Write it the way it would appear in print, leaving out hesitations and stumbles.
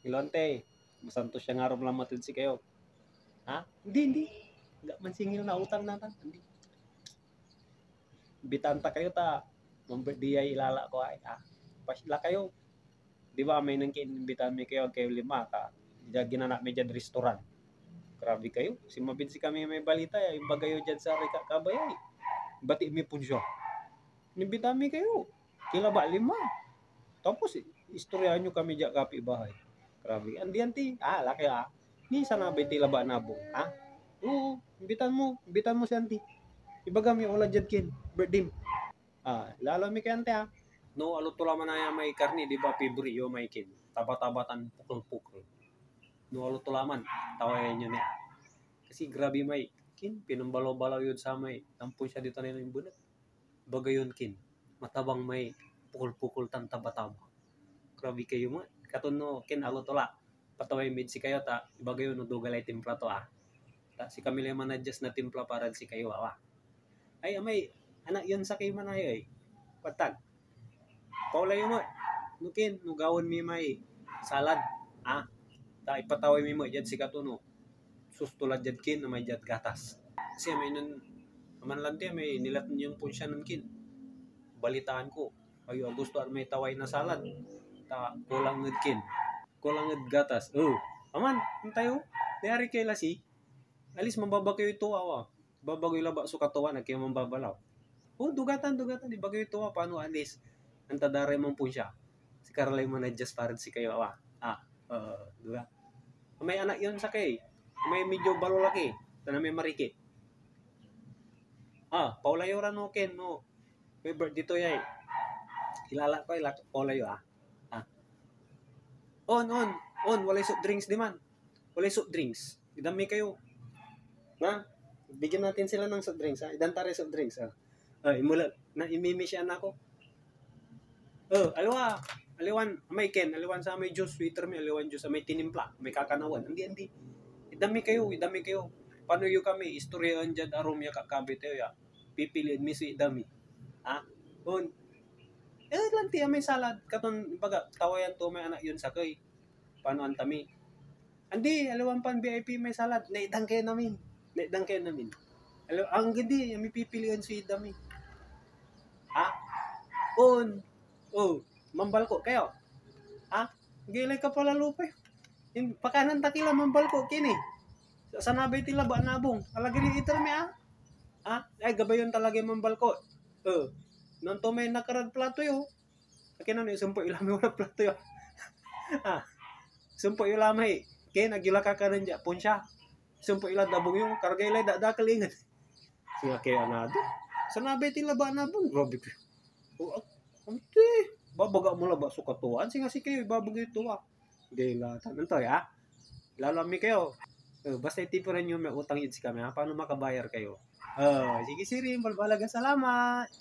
Ilonte, masantos siya nga ron lang matid si kayo. Ha? Hindi. Hindi man singil na utang na ta. Hindi. Bitanta kayo ta. Mamberdiyay ilala ko ay. Pasila kayo. Di ba may nang kiinimbitan mi kayo kayo lima ka. Ginana mi dyan restaurant. Grabe kayo. Si mabinsi kami may balita yung bagayo dyan sa Rika Kabayay. Bati mi punsyo. Nimbitan mi kayo. Kila ba lima. Tapos istoryahan nyo kami dyan kapi bahay. Grabe. Anti. Laki Ni sana ba tila ba nabo? Oo. Imbitan mo si auntie. Ibaga mi wala dyan kin. Birthday. Lalo mi kay auntie No, aluto laman na may karni, di ba, pibri yo may kin. Tabat-tabatan, pukul-pukul. No, aluto laman, tawayan nyo niya. Kasi grabe may kin, pinumbalaw-balaw yun sa may, tampon siya dito na yung bunat. Bagayon kin, matabang may pukul-pukul tan taba-taba. Grabe kayo mo. Katon no, kin, aluto la. Pataway mid si kayo, ibagayon no, dugalay timpla to si Camila man adjust na timpla para si kayo, Ay, amay, anak yun sa kayo man ay, patag. Paula yung mo, nukin, nugawon mi may salad. Ipataway mi mo, dyan si katuno. Sustulad dyan kin, na may dyan gatas. Kasi may nun, amanlante, may nilat yung punsya nun kin. Balitaan ko, ayo gusto at may taway na salad. Kulang ngad kin. Kulang ngad gatas. Aman, tayo, nayari kay lasi. Alis, mambaba kayo ito, Babagoy laba so katuwa, nagkayo mambabalaw. Dugatan, ibagay ito, paano alis? Ang tadaray mong po siya. Si Carlay mo na just parang si kayo, diba? May anak yun sa kay. May medyo balulaki. Sana may mariki. Paulayo ran no, Ken, no. May birthday to yay. Hilala ko, Paulayo, On. Walay soft drinks di man. Walay soft drinks. Idami kayo. Bigyan natin sila ng soft drinks, Idantare soft drinks, Imula, imimi siya na ako. Aliwan, may Ken, aliwan sa may juice, sweeter may aliwan juice, may tinimpla, may kakanawan. Hindi. Idami kayo. Paano yung kami, istoryahan dyan, aromya kakabit tayo, pipiliin mi si idami. Lanti, may salad, katon, baga, tawayan to, may anak yun sa kay. Paano antami? Andi, aliwan pan VIP may salad, naidang kayo namin. Ang gindi, may pipiliin si idami. Mambalko kayo. Gilay ka pala lupa. Pakanan takila mambalko kini. Sanabay tila ba nabong. Alagi ni iter mi Ay gabayon talaga mambalko. Nanto may nakarad plato yo. Akin na sumpo ilami wala plato yo. Sumpo ilamay. Kaya nagila ka kanan dya punsya. Sumpo ila dabong yung kargay lay dakalingan. Siya kaya anado. Sanabay tila ba nabong. Grabe ko. Babaga mo lang ba sukatuan? Singa si kayo, ibabagay ito Gila, tanong Lalami kayo. Basta itipo rin yung may utang yun si kami, Paano makabayar kayo? Sige, Siri, balbalaga, salamat.